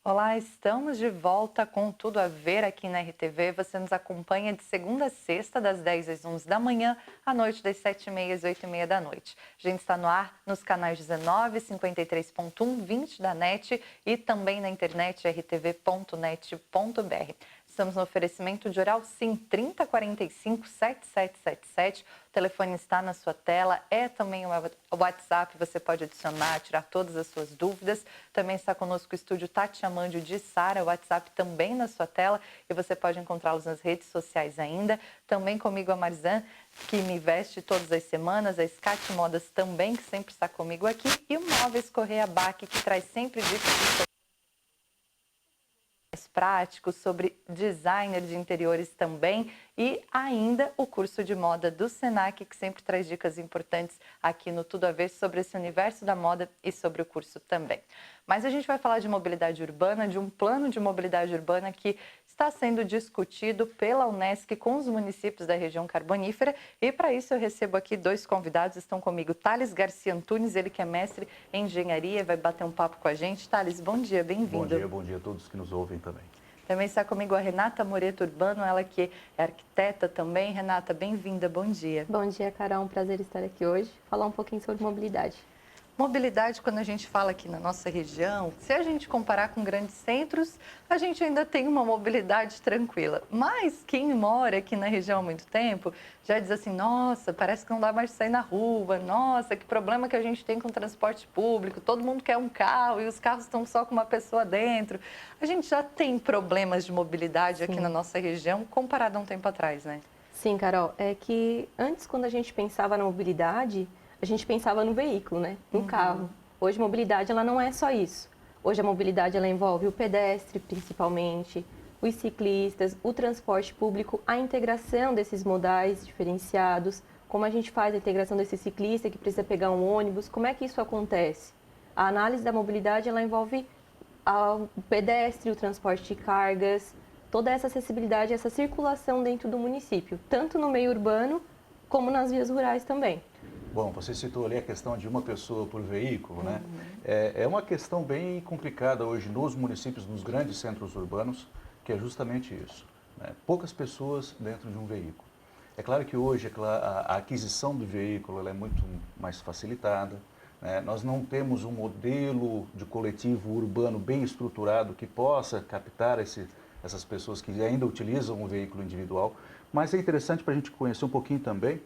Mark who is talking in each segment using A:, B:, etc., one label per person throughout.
A: Olá, estamos de volta com Tudo a Ver aqui na RTV. Você nos acompanha de segunda a sexta, das 10 às 11 da manhã, à noite das 7h30 às 8h30 da noite. A gente está no ar nos canais 19, 53.1, 20 da NET e também na internet rtv.net.br. Estamos no oferecimento de Oral Sim 3045-7777. O telefone está na sua tela, é também o WhatsApp, você pode adicionar, tirar todas as suas dúvidas. Também está conosco o estúdio Tati Amandio de Sara, o WhatsApp também na sua tela e você pode encontrá-los nas redes sociais ainda. Também comigo a Marzan, que me veste todas as semanas, a Scat Modas também, que sempre está comigo aqui, e o Móveis Correia Bac, que traz sempre dicas de práticos sobre designer de interiores também e ainda o curso de moda do Senac, que sempre traz dicas importantes aqui no Tudo a Ver sobre esse universo da moda e sobre o curso também. Mas a gente vai falar de mobilidade urbana, de um plano de mobilidade urbana que está sendo discutido pela Unesc com os municípios da região carbonífera e para isso eu recebo aqui dois convidados, estão comigo Thales Garcia Antunes, ele que é mestre em engenharia, vai bater um papo com a gente. Thales, bom dia, bem-vindo.
B: Bom dia a todos que nos ouvem também.
A: Também está comigo a Renata Moreto Urbano, ela que é arquiteta também. Renata, bem-vinda, bom dia.
C: Bom dia, Carol, um prazer estar aqui hoje, falar um pouquinho sobre mobilidade.
A: Mobilidade, quando a gente fala aqui na nossa região, se a gente comparar com grandes centros, a gente ainda tem uma mobilidade tranquila. Mas quem mora aqui na região há muito tempo já diz assim, nossa, parece que não dá mais de sair na rua, nossa, que problema que a gente tem com o transporte público, todo mundo quer um carro e os carros estão só com uma pessoa dentro. A gente já tem problemas de mobilidade aqui na nossa região comparado a um tempo atrás, né?
C: Sim, Carol, é que antes quando a gente pensava na mobilidade, a gente pensava no veículo, né? No carro. Hoje a mobilidade ela não é só isso. Hoje a mobilidade ela envolve o pedestre, principalmente, os ciclistas, o transporte público, a integração desses modais diferenciados, como a gente faz a integração desse ciclista que precisa pegar um ônibus, como é que isso acontece? A análise da mobilidade ela envolve o pedestre, o transporte de cargas, toda essa acessibilidade, essa circulação dentro do município, tanto no meio urbano como nas vias rurais também.
B: Bom, você citou ali a questão de uma pessoa por veículo, né? É uma questão bem complicada hoje nos municípios, nos grandes centros urbanos, que é justamente isso, né? Poucas pessoas dentro de um veículo. É claro que hoje a aquisição do veículo ela é muito mais facilitada, né? Nós não temos um modelo de coletivo urbano bem estruturado que possa captar essas pessoas que ainda utilizam o veículo individual, mas é interessante para a gente conhecer um pouquinho também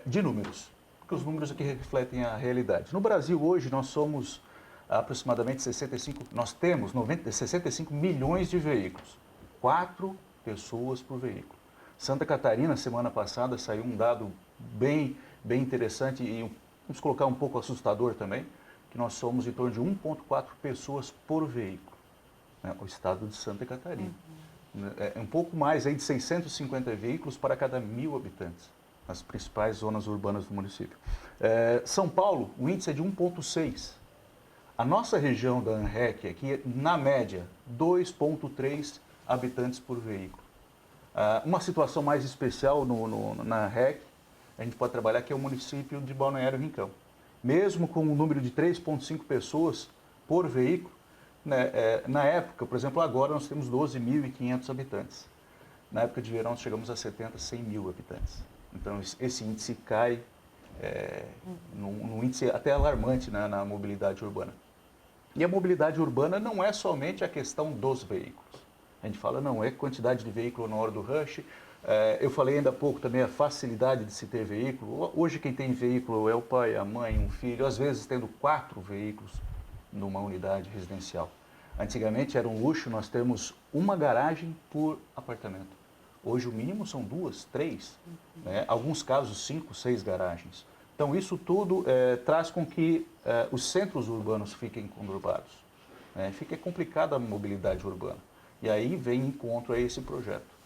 B: de números, porque os números aqui refletem a realidade. No Brasil hoje nós somos aproximadamente 65 milhões de veículos, 4 pessoas por veículo. Santa Catarina, semana passada, saiu um dado bem interessante e vamos colocar um pouco assustador também, que nós somos em torno de 1,4 pessoas por veículo, né? O estado de Santa Catarina. É um pouco mais aí de 650 veículos para cada 1.000 habitantes, nas principais zonas urbanas do município. São Paulo, o índice é de 1,6. A nossa região da ANREC aqui, na média, 2,3 habitantes por veículo. Uma situação mais especial na ANREC, a gente pode trabalhar, que é o município de Balneário Rincão. Mesmo com um número de 3,5 pessoas por veículo, né, na época, por exemplo, agora nós temos 12.500 habitantes. Na época de verão, nós chegamos a 100 mil habitantes. Então, esse índice cai num índice até alarmante, né, na mobilidade urbana. E a mobilidade urbana não é somente a questão dos veículos. A gente fala, não, é quantidade de veículo na hora do rush. Eu falei ainda há pouco também a facilidade de se ter veículo. Hoje quem tem veículo é o pai, a mãe, um filho, às vezes tendo 4 veículos numa unidade residencial. Antigamente era um luxo, nós temos uma garagem por apartamento. Hoje o mínimo são 2, 3, né? Alguns casos 5, 6 garagens. Então isso tudo traz com que os centros urbanos fiquem conurbados, né? Fica complicada a mobilidade urbana. E aí vem em encontro a esse projeto.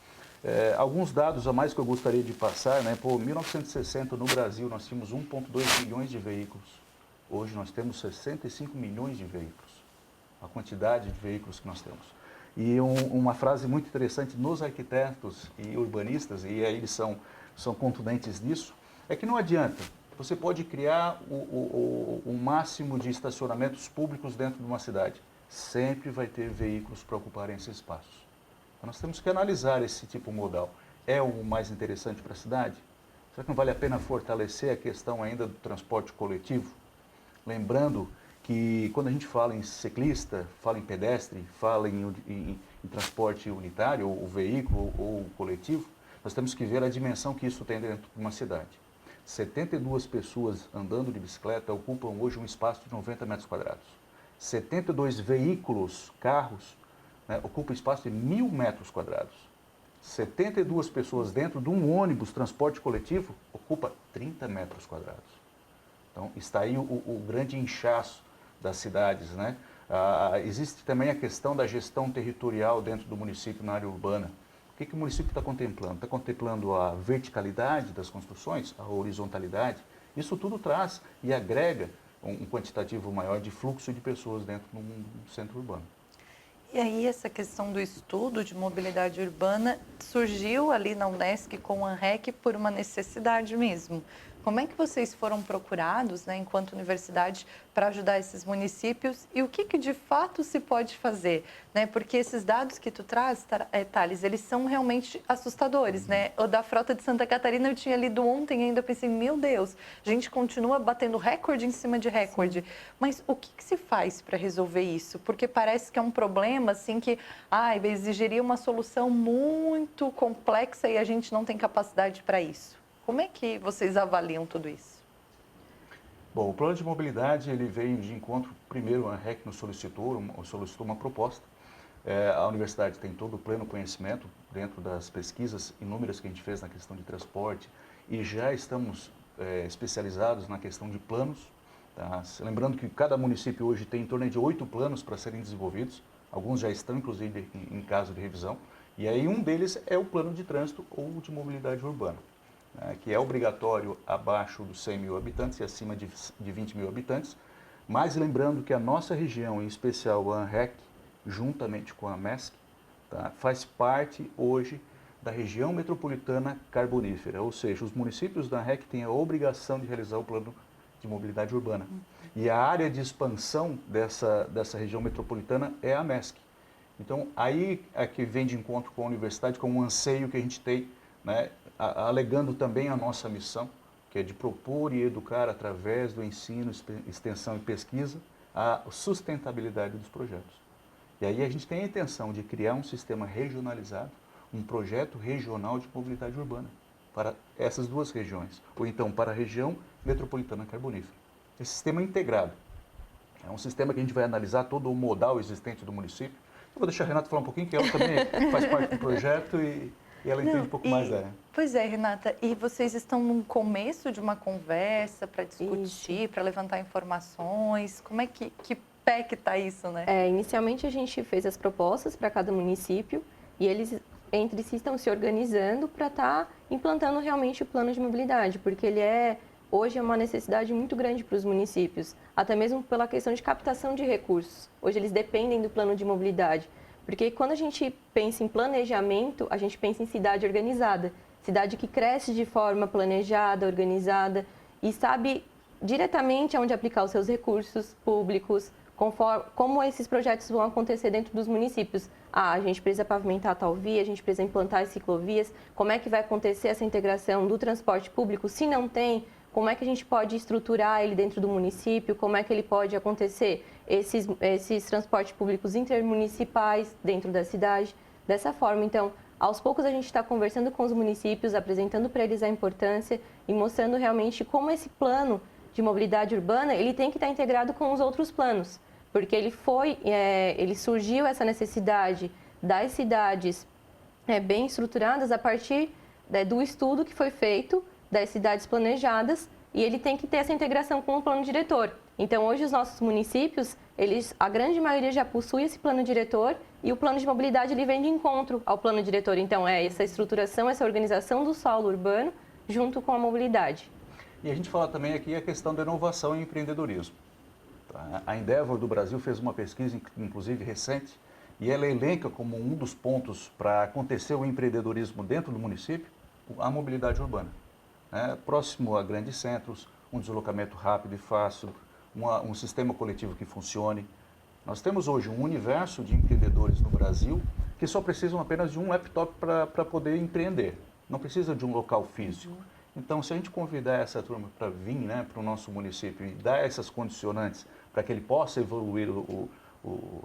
B: Alguns dados a mais que eu gostaria de passar, né? Em 1960 no Brasil nós tínhamos 1,2 milhões de veículos. Hoje nós temos 65 milhões de veículos. A quantidade de veículos que nós temos. E uma frase muito interessante nos arquitetos e urbanistas, e aí eles são contundentes nisso, é que não adianta. Você pode criar o máximo de estacionamentos públicos dentro de uma cidade. sempre vai ter veículos para ocuparem esses espaços. Então, nós temos que analisar esse tipo modal. É o mais interessante para a cidade? Será que não vale a pena fortalecer a questão ainda do transporte coletivo? Lembrando que quando a gente fala em ciclista, fala em pedestre, fala em transporte unitário, ou veículo, ou coletivo, nós temos que ver a dimensão que isso tem dentro de uma cidade. 72 pessoas andando de bicicleta ocupam hoje um espaço de 90 metros quadrados. 72 veículos, carros, né, ocupam espaço de 1.000 metros quadrados. 72 pessoas dentro de um ônibus, transporte coletivo, ocupa 30 metros quadrados. Então, está aí o grande inchaço das cidades, né? Existe também a questão da gestão territorial dentro do município na área urbana. O que o município está contemplando? Está contemplando a verticalidade das construções, a horizontalidade. Isso tudo traz e agrega um quantitativo maior de fluxo de pessoas dentro do centro urbano.
A: E aí essa questão do estudo de mobilidade urbana surgiu ali na Unesc com o ANREC por uma necessidade mesmo. Como é que vocês foram procurados, né, enquanto universidade, para ajudar esses municípios e o que de fato se pode fazer? Né? Porque esses dados que tu traz, Thales, eles são realmente assustadores. Né? O da Frota de Santa Catarina eu tinha lido ontem e ainda pensei, meu Deus, a gente continua batendo recorde em cima de recorde. Sim. Mas o que se faz para resolver isso? Porque parece que é um problema assim, que exigiria uma solução muito complexa e a gente não tem capacidade para isso. Como é que vocês avaliam tudo isso?
B: Bom, o plano de mobilidade ele veio de encontro, primeiro a ANREC nos solicitou uma proposta. A universidade tem todo o pleno conhecimento dentro das pesquisas inúmeras que a gente fez na questão de transporte e já estamos especializados na questão de planos. Tá? Lembrando que cada município hoje tem em torno de 8 planos para serem desenvolvidos, alguns já estão inclusive em caso de revisão, e aí um deles é o plano de trânsito ou de mobilidade urbana, que é obrigatório abaixo dos 100 mil habitantes e acima de 20 mil habitantes, mas lembrando que a nossa região, em especial a ANREC, juntamente com a MESC, tá, faz parte hoje da região metropolitana carbonífera, ou seja, os municípios da ANREC têm a obrigação de realizar o plano de mobilidade urbana. E a área de expansão dessa região metropolitana é a MESC. Então, aí é que vem de encontro com a universidade, com um anseio que a gente tem, né, alegando também a nossa missão, que é de propor e educar através do ensino, extensão e pesquisa, a sustentabilidade dos projetos. E aí a gente tem a intenção de criar um sistema regionalizado, um projeto regional de mobilidade urbana para essas duas regiões, ou então para a região metropolitana carbonífera. Esse sistema integrado é um sistema que a gente vai analisar todo o modal existente do município. Eu vou deixar a Renata falar um pouquinho, que ela também faz parte do projeto e ela entende um pouco mais da...
A: Pois é, Renata, e vocês estão no começo de uma conversa para discutir, para levantar informações, como é que pé que está isso, né?
C: Inicialmente a gente fez as propostas para cada município e eles entre si estão se organizando para estar implantando realmente o plano de mobilidade, porque ele hoje é uma necessidade muito grande para os municípios, até mesmo pela questão de captação de recursos. Hoje eles dependem do plano de mobilidade. Porque quando a gente pensa em planejamento, a gente pensa em cidade organizada. Cidade que cresce de forma planejada, organizada e sabe diretamente aonde aplicar os seus recursos públicos, como esses projetos vão acontecer dentro dos municípios. A gente precisa pavimentar tal via, a gente precisa implantar as ciclovias, como é que vai acontecer essa integração do transporte público? Se não tem, como é que a gente pode estruturar ele dentro do município? Como é que ele pode acontecer? Esses transportes públicos intermunicipais dentro da cidade. Dessa forma, então, aos poucos a gente está conversando com os municípios, apresentando para eles a importância e mostrando realmente como esse plano de mobilidade urbana ele tem que estar integrado com os outros planos, porque ele surgiu essa necessidade das cidades bem estruturadas a partir do estudo que foi feito das cidades planejadas e ele tem que ter essa integração com o plano diretor. Então, hoje, os nossos municípios, a grande maioria já possui esse plano diretor e o plano de mobilidade ele vem de encontro ao plano diretor. Então, essa estruturação, essa organização do solo urbano junto com a mobilidade.
B: E a gente fala também aqui a questão da inovação e empreendedorismo. A Endeavor do Brasil fez uma pesquisa, inclusive recente, e ela elenca como um dos pontos para acontecer o empreendedorismo dentro do município, a mobilidade urbana. Próximo a grandes centros, um deslocamento rápido e fácil, um sistema coletivo que funcione. Nós temos hoje um universo de empreendedores no Brasil que só precisam apenas de um laptop para poder empreender. Não precisa de um local físico. Então, se a gente convidar essa turma para vir, né, para o nosso município e dar essas condicionantes para que ele possa evoluir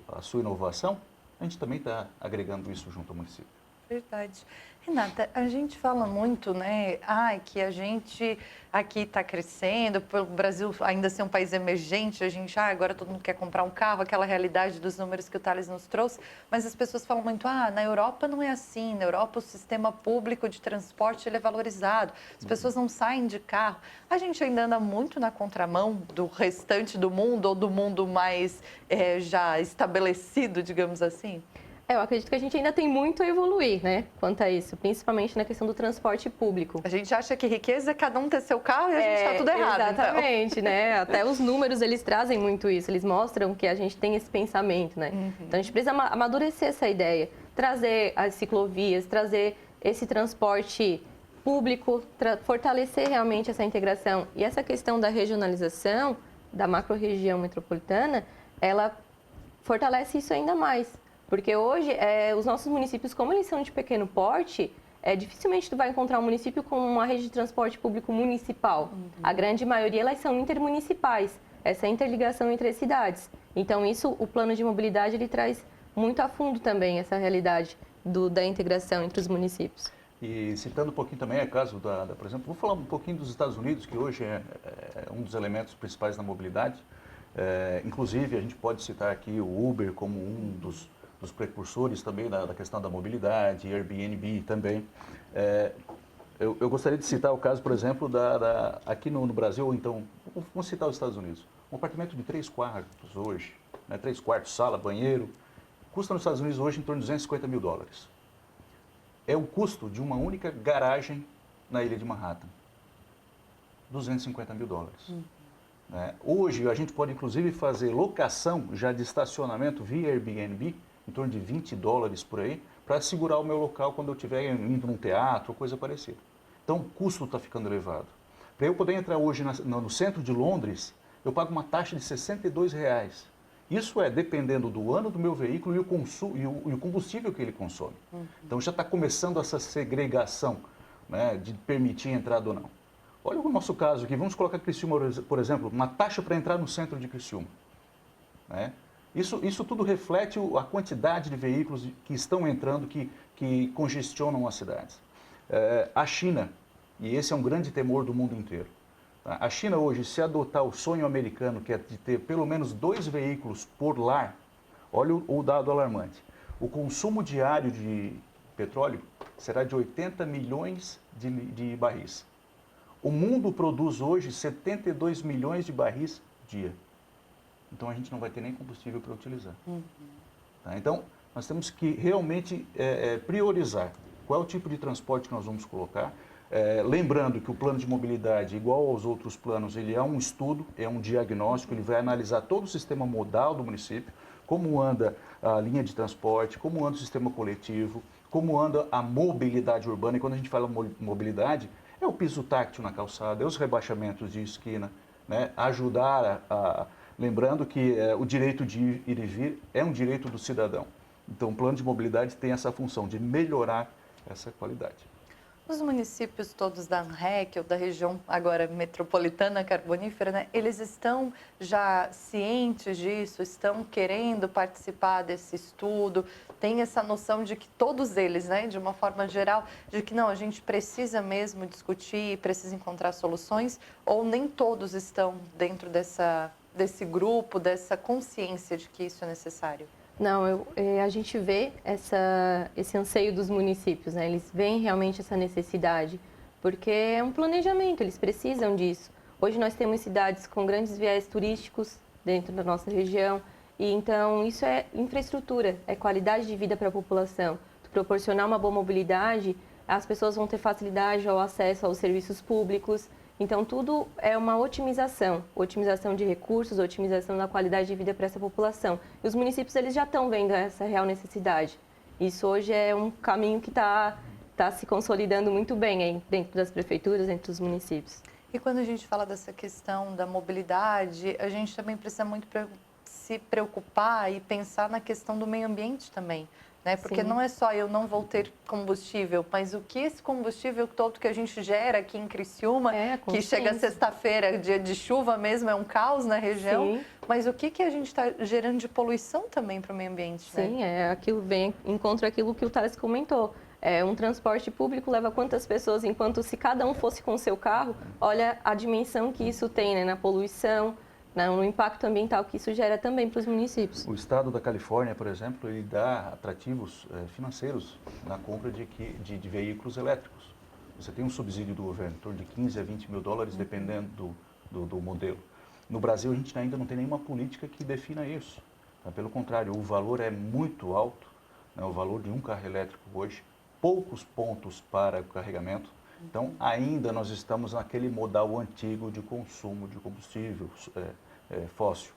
B: a sua inovação, a gente também está agregando isso junto ao município.
A: Verdade. Renata, a gente fala muito, né, que a gente aqui está crescendo, o Brasil ainda ser um país emergente, a gente, agora todo mundo quer comprar um carro, aquela realidade dos números que o Thales nos trouxe, mas as pessoas falam muito, na Europa não é assim, na Europa o sistema público de transporte ele é valorizado, as pessoas não saem de carro. A gente ainda anda muito na contramão do restante do mundo, ou do mundo mais já estabelecido, digamos assim?
C: Eu acredito que a gente ainda tem muito a evoluir, né, quanto a isso, principalmente na questão do transporte público.
A: A gente acha que riqueza é cada um ter seu carro e a gente está tudo errado.
C: Exatamente, então. Né? Até os números, eles trazem muito isso, eles mostram que a gente tem esse pensamento, né? Então a gente precisa amadurecer essa ideia, trazer as ciclovias, trazer esse transporte público, fortalecer realmente essa integração. E essa questão da regionalização, da macro-região metropolitana, ela fortalece isso ainda mais. Porque hoje, os nossos municípios, como eles são de pequeno porte, dificilmente tu vai encontrar um município com uma rede de transporte público municipal. A grande maioria, elas são intermunicipais, essa interligação entre as cidades. Então, isso, o plano de mobilidade, ele traz muito a fundo também essa realidade da integração entre os municípios.
B: E citando um pouquinho também o caso por exemplo, vou falar um pouquinho dos Estados Unidos, que hoje é um dos elementos principais da mobilidade. Inclusive, a gente pode citar aqui o Uber como um dos precursores também da questão da mobilidade, Airbnb também. Eu gostaria de citar o caso, por exemplo, aqui no Brasil, ou então, vamos citar os Estados Unidos. Um apartamento de 3 quartos hoje, né, 3 quartos, sala, banheiro, custa nos Estados Unidos hoje em torno de $250 mil. É o custo de uma única garagem na ilha de Manhattan. $250 mil. Hoje, a gente pode, inclusive, fazer locação já de estacionamento via Airbnb, em torno de $20 por aí, para segurar o meu local quando eu estiver indo num teatro ou coisa parecida. Então, o custo está ficando elevado. Para eu poder entrar hoje no centro de Londres, eu pago uma taxa de R$62. Isso dependendo do ano do meu veículo e o combustível que ele consome. Então, já está começando essa segregação, né, de permitir entrada ou não. Olha o nosso caso aqui, vamos colocar Criciúma, por exemplo, uma taxa para entrar no centro de Criciúma. Isso tudo reflete a quantidade de veículos que estão entrando, que congestionam as cidades. A China, e esse é um grande temor do mundo inteiro. A China hoje, se adotar o sonho americano, que é de ter pelo menos 2 veículos por lar, olha o dado alarmante. O consumo diário de petróleo será de 80 milhões de barris. O mundo produz hoje 72 milhões de barris dia. Então, a gente não vai ter nem combustível para utilizar. Então, nós temos que realmente priorizar qual é o tipo de transporte que nós vamos colocar. Lembrando que o plano de mobilidade, igual aos outros planos, ele é um estudo, é um diagnóstico, ele vai analisar todo o sistema modal do município, como anda a linha de transporte, como anda o sistema coletivo, como anda a mobilidade urbana. E quando a gente fala mobilidade, é o piso táctil na calçada, é os rebaixamentos de esquina, né? Ajudar lembrando que o direito de ir e vir é um direito do cidadão. Então, o plano de mobilidade tem essa função de melhorar essa qualidade.
A: Os municípios todos da ANREC, ou da região agora metropolitana carbonífera, né, eles estão já cientes disso, estão querendo participar desse estudo, tem essa noção de que todos eles, né, de uma forma geral, de que não, a gente precisa mesmo discutir, precisa encontrar soluções, ou nem todos estão dentro desse grupo, dessa consciência de que isso é necessário?
C: Não, a gente vê esse anseio dos municípios, né? Eles veem realmente essa necessidade, porque é um planejamento, eles precisam disso. Hoje nós temos cidades com grandes viés turísticos dentro da nossa região, e então isso é infraestrutura, é qualidade de vida para a população. Proporcionar uma boa mobilidade, as pessoas vão ter facilidade ao acesso aos serviços públicos. Então, tudo é uma otimização de recursos, otimização da qualidade de vida para essa população. E os municípios, eles já estão vendo essa real necessidade. Isso hoje é um caminho que está se consolidando muito bem aí dentro das prefeituras, dentro dos municípios.
A: E quando a gente fala dessa questão da mobilidade, a gente também precisa muito se preocupar e pensar na questão do meio ambiente também, né? Porque
C: Sim.
A: não é só eu não vou ter combustível, mas o que esse combustível todo que a gente gera aqui em Criciúma,
C: a
A: que chega
C: consciência.
A: sexta-feira, dia de chuva mesmo, é um caos na região,
C: Sim.
A: mas o que a gente está gerando de poluição também para o meio ambiente, né?
C: Sim, aquilo vem encontra aquilo que o Thales comentou. Um transporte público leva quantas pessoas, enquanto se cada um fosse com o seu carro, olha a dimensão que isso tem, né, na poluição, no impacto ambiental que isso gera também para os municípios.
B: O estado da Califórnia, por exemplo, ele dá atrativos financeiros na compra de veículos elétricos. Você tem um subsídio do governo, em torno de 15 a 20 mil dólares, dependendo do modelo. No Brasil, a gente ainda não tem nenhuma política que defina isso. Pelo contrário, o valor é muito alto, né, o valor de um carro elétrico hoje, poucos pontos para o carregamento. Então, ainda nós estamos naquele modal antigo de consumo de combustível fóssil.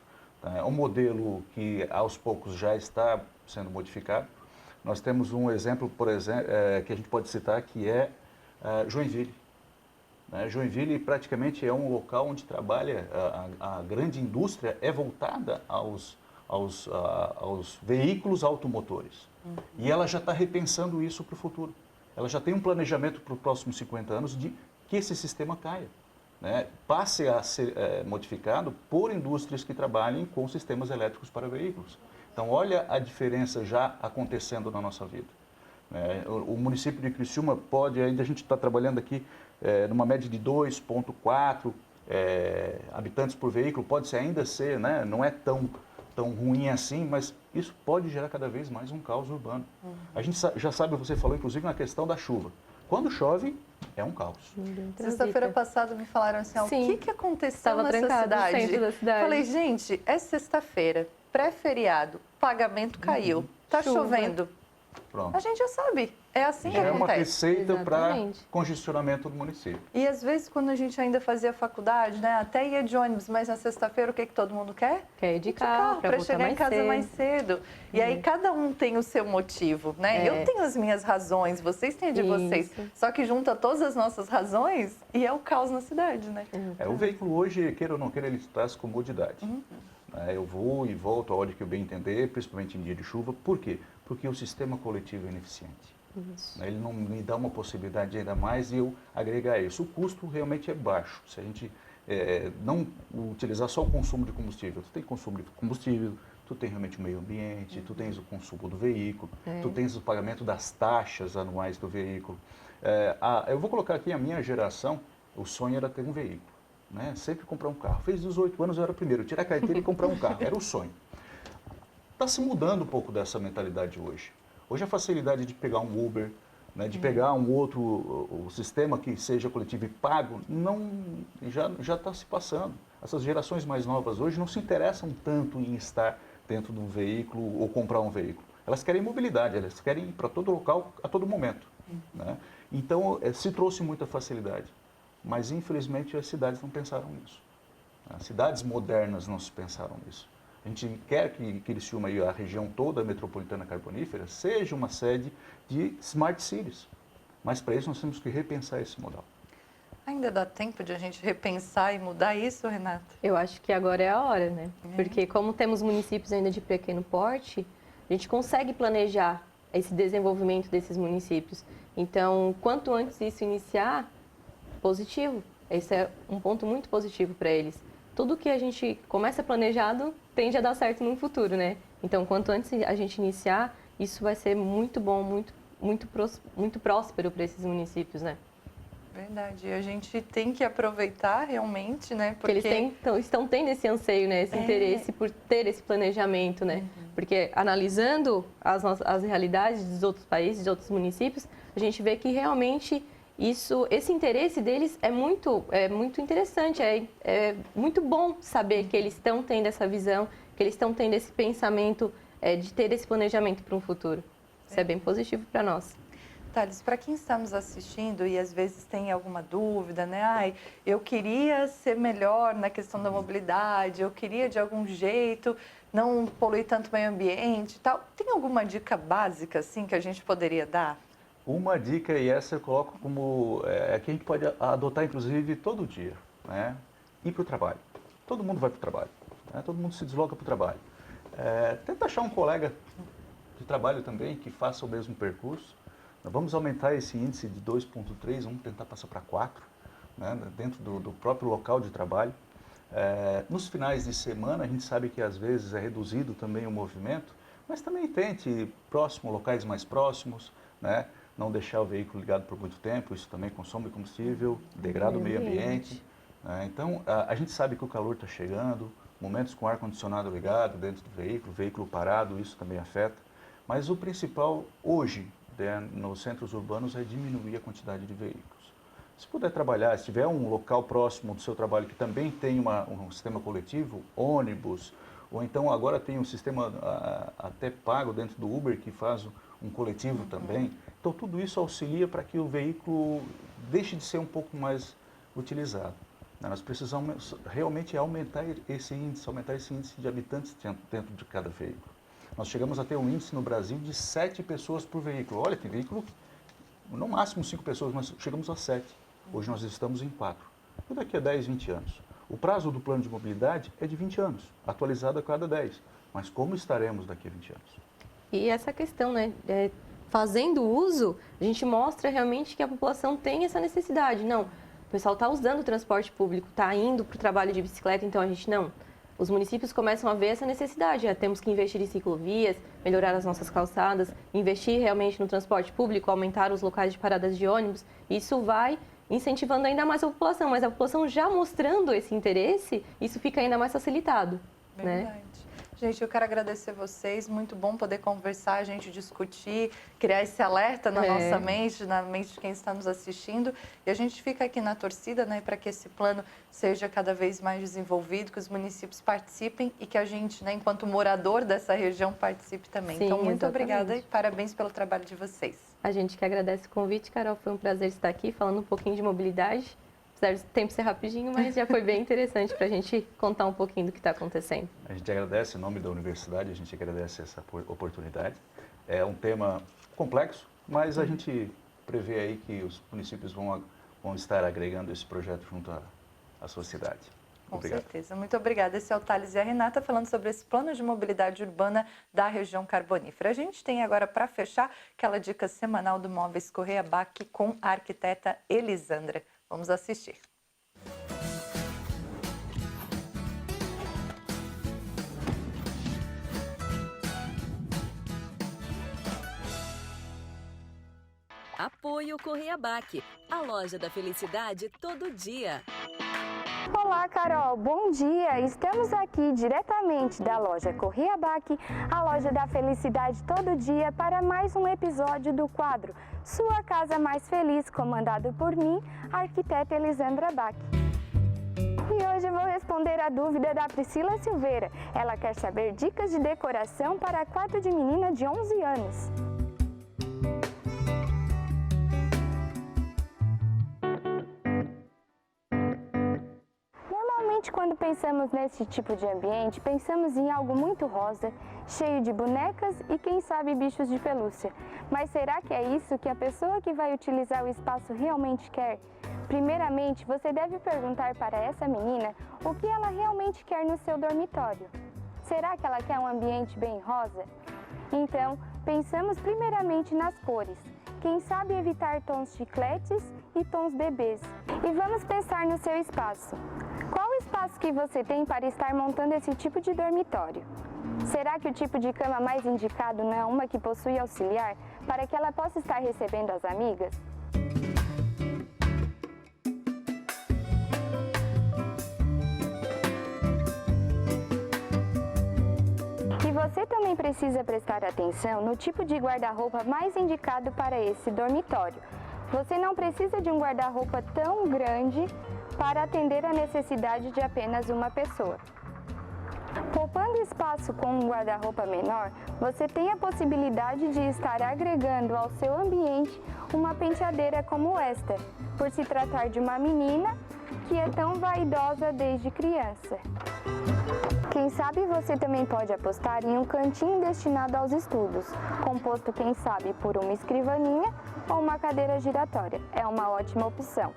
B: É um modelo que, aos poucos, já está sendo modificado. Nós temos um exemplo, por exemplo, que a gente pode citar, que é Joinville. Joinville praticamente é um local onde trabalha, a grande indústria é voltada aos veículos automotores. E ela já está repensando isso para o futuro. Ela já tem um planejamento para os próximos 50 anos de que esse sistema caia, né? Passe a ser modificado por indústrias que trabalhem com sistemas elétricos para veículos. Então, olha a diferença já acontecendo na nossa vida. O município de Criciúma pode, ainda a gente está trabalhando aqui numa média de 2,4 habitantes por veículo, pode ainda ser, né? Não é tão ruim assim, mas isso pode gerar cada vez mais um caos urbano. A gente já sabe, você falou inclusive na questão da chuva. Quando chove, é um caos.
A: Sexta-feira passada me falaram assim, o que aconteceu
C: Estava
A: nessa
C: trancado
A: cidade?
C: no centro da cidade.
A: Falei, gente, é sexta-feira, pré-feriado, pagamento caiu, tá
C: Chuva.
A: chovendo.
B: Pronto.
A: A gente já sabe, é assim que
B: Já é uma
A: acontece.
B: receita para
C: Exatamente.
B: congestionamento do município.
A: E às vezes, quando a gente ainda fazia faculdade, né, até ia de ônibus, mas na sexta-feira o que todo mundo quer?
C: Quer ir de carro para
A: chegar em casa mais cedo. E aí cada um tem o seu motivo, né? Eu tenho as minhas razões, vocês têm a de vocês. Só que junta todas as nossas razões e é o caos na cidade, né?
B: O veículo hoje, queira ou não queira, ele traz comodidade. Eu vou e volto a hora que eu bem entender, principalmente em dia de chuva. Por quê? Porque o sistema coletivo é ineficiente. Ele não me dá uma possibilidade de ainda mais e eu agregar isso. O custo realmente é baixo. Se a gente não utilizar só o consumo de combustível, tu tem consumo de combustível, tu tem realmente o meio ambiente, tu tens o consumo do veículo, tu tens o pagamento das taxas anuais do veículo. Eu vou colocar aqui a minha geração, o sonho era ter um veículo. Né? Sempre comprar um carro. Fez 18 anos, eu era o primeiro, tirar a carteira e comprar um carro. Era o sonho. Está se mudando um pouco dessa mentalidade hoje. Hoje a facilidade de pegar um Uber, né, de pegar um outro o sistema que seja coletivo e pago, já está se passando. Essas gerações mais novas hoje não se interessam tanto em estar dentro de um veículo ou comprar um veículo. Elas querem mobilidade, elas querem ir para todo local a todo momento. Né? Então, se trouxe muita facilidade. Mas, infelizmente, as cidades não pensaram nisso. As cidades modernas não se pensaram nisso. A gente quer que Criciúma e a região toda metropolitana carbonífera seja uma sede de smart cities. Mas, para isso, nós temos que repensar esse modal.
A: Ainda dá tempo de a gente repensar e mudar isso, Renata?
C: Eu acho que agora é a hora, né? Porque como temos municípios ainda de pequeno porte, a gente consegue planejar esse desenvolvimento desses municípios. Então, quanto antes isso iniciar, positivo. Esse é um ponto muito positivo para eles. Tudo que a gente começa planejado tende a dar certo no futuro, né? Então, quanto antes a gente iniciar, isso vai ser muito bom, muito próspero para esses municípios, né?
A: Verdade. E a gente tem que aproveitar realmente, né?
C: Porque eles estão tendo esse anseio, né? Esse interesse por ter esse planejamento, né? Porque analisando as realidades dos outros países, dos outros municípios, a gente vê que realmente esse interesse deles é muito interessante, é muito bom saber que eles estão tendo essa visão, que eles estão tendo esse pensamento de ter esse planejamento para um futuro. Isso é bem positivo para nós.
A: Thales, para quem está nos assistindo e às vezes tem alguma dúvida, né? Eu queria ser melhor na questão da mobilidade, eu queria de algum jeito não poluir tanto o meio ambiente e tal. Tem alguma dica básica, assim, que a gente poderia dar?
B: Uma dica, e essa eu coloco como que a gente pode adotar, inclusive, todo dia, né? Ir para o trabalho. Todo mundo vai para o trabalho. né? Todo mundo se desloca para o trabalho. Tenta achar um colega de trabalho também que faça o mesmo percurso. Nós vamos aumentar esse índice de 2,3, vamos tentar passar para 4, né? Dentro do próprio local de trabalho. Nos finais de semana, a gente sabe que às vezes é reduzido também o movimento, mas também tente locais mais próximos, né? Não deixar o veículo ligado por muito tempo, isso também consome combustível, degrada o meio ambiente. Né? Então, a gente sabe que o calor está chegando, momentos com ar-condicionado ligado dentro do veículo parado, isso também afeta. Mas o principal hoje, nos centros urbanos, é diminuir a quantidade de veículos. Se puder trabalhar, se tiver um local próximo do seu trabalho que também tem um sistema coletivo, ônibus, ou então agora tem um sistema até pago dentro do Uber que faz um coletivo também. Então tudo isso auxilia para que o veículo deixe de ser um pouco mais utilizado. Nós precisamos realmente aumentar esse índice de habitantes dentro de cada veículo. Nós chegamos a ter um índice no Brasil de 7 pessoas por veículo. Olha, tem veículo, no máximo 5 pessoas, mas chegamos a 7. Hoje nós estamos em 4. E daqui a 10, 20 anos? O prazo do plano de mobilidade é de 20 anos, atualizado a cada 10. Mas como estaremos daqui a 20 anos?
C: E essa questão, né? Fazendo uso, a gente mostra realmente que a população tem essa necessidade. Não, o pessoal está usando o transporte público, está indo para o trabalho de bicicleta, então a gente não. Os municípios começam a ver essa necessidade. Temos que investir em ciclovias, melhorar as nossas calçadas, investir realmente no transporte público, aumentar os locais de paradas de ônibus. Isso vai incentivando ainda mais a população, mas a população já mostrando esse interesse, isso fica ainda mais facilitado.
A: Verdade.
C: Né?
A: Gente, eu quero agradecer vocês, muito bom poder conversar, a gente discutir, criar esse alerta na nossa mente, na mente de quem está nos assistindo. E a gente fica aqui na torcida, né, para que esse plano seja cada vez mais desenvolvido, que os municípios participem e que a gente, né, enquanto morador dessa região, participe também.
C: Sim,
A: então, muito
C: exatamente.
A: obrigada e parabéns pelo trabalho de vocês.
C: A gente que agradece o convite, Carol, foi um prazer estar aqui falando um pouquinho de mobilidade. Apesar do tempo ser rapidinho, mas já foi bem interessante para a gente contar um pouquinho do que está acontecendo.
B: A gente agradece em nome da universidade, a gente agradece essa oportunidade. É um tema complexo, mas a gente prevê aí que os municípios vão estar agregando esse projeto junto à sociedade.
A: Com
B: Obrigado.
A: certeza. Muito obrigada. Esse é o Thales e a Renata falando sobre esse plano de mobilidade urbana da região carbonífera. A gente tem agora, para fechar, aquela dica semanal do Móveis Correia Bac com a arquiteta Elisandra. Vamos assistir.
D: Apoio Correia Bac, a loja da felicidade todo dia.
E: Olá, Carol, bom dia! Estamos aqui diretamente da loja Correia Bac, a loja da felicidade todo dia, para mais um episódio do quadro Sua Casa Mais Feliz, comandado por mim, a arquiteta Elisandra Bac. E hoje eu vou responder a dúvida da Priscila Silveira. Ela quer saber dicas de decoração para quarto de menina de 11 anos. Quando pensamos nesse tipo de ambiente, pensamos em algo muito rosa, cheio de bonecas e, quem sabe, bichos de pelúcia. Mas será que é isso que a pessoa que vai utilizar o espaço realmente quer? Primeiramente, você deve perguntar para essa menina o que ela realmente quer no seu dormitório. Será que ela quer um ambiente bem rosa? Então, pensamos primeiramente nas cores. Quem sabe evitar tons chicletes e tons bebês. E vamos pensar no seu espaço. Qual o espaço que você tem para estar montando esse tipo de dormitório? Será que o tipo de cama mais indicado não é uma que possui auxiliar para que ela possa estar recebendo as amigas? E você também precisa prestar atenção no tipo de guarda-roupa mais indicado para esse dormitório. Você não precisa de um guarda-roupa tão grande para atender a necessidade de apenas uma pessoa. Poupando espaço com um guarda-roupa menor, você tem a possibilidade de estar agregando ao seu ambiente uma penteadeira como esta, por se tratar de uma menina que é tão vaidosa desde criança. Quem sabe você também pode apostar em um cantinho destinado aos estudos, composto, quem sabe, por uma escrivaninha ou uma cadeira giratória. É uma ótima opção.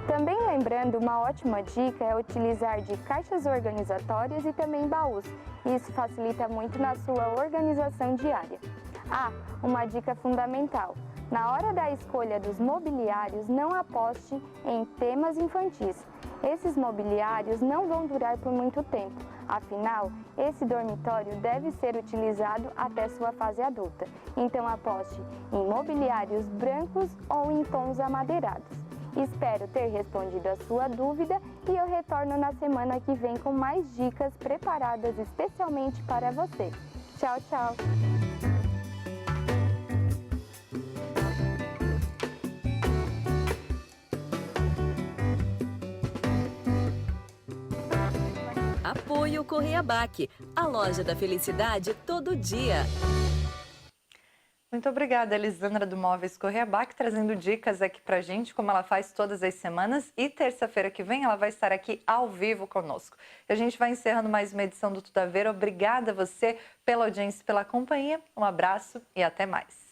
E: Também lembrando, uma ótima dica é utilizar de caixas organizatórias e também baús. Isso facilita muito na sua organização diária. Uma dica fundamental. Na hora da escolha dos mobiliários, não aposte em temas infantis. Esses mobiliários não vão durar por muito tempo. Afinal, esse dormitório deve ser utilizado até sua fase adulta. Então aposte em mobiliários brancos ou em tons amadeirados. Espero ter respondido a sua dúvida e eu retorno na semana que vem com mais dicas preparadas especialmente para você. Tchau, tchau!
D: Apoio Correia Bac, a loja da felicidade todo dia.
A: Muito obrigada, Elisandra do Móveis Correia Bac, trazendo dicas aqui pra gente, como ela faz todas as semanas. E terça-feira que vem ela vai estar aqui ao vivo conosco. E a gente vai encerrando mais uma edição do Tudo a Ver. Obrigada a você pela audiência e pela companhia. Um abraço e até mais.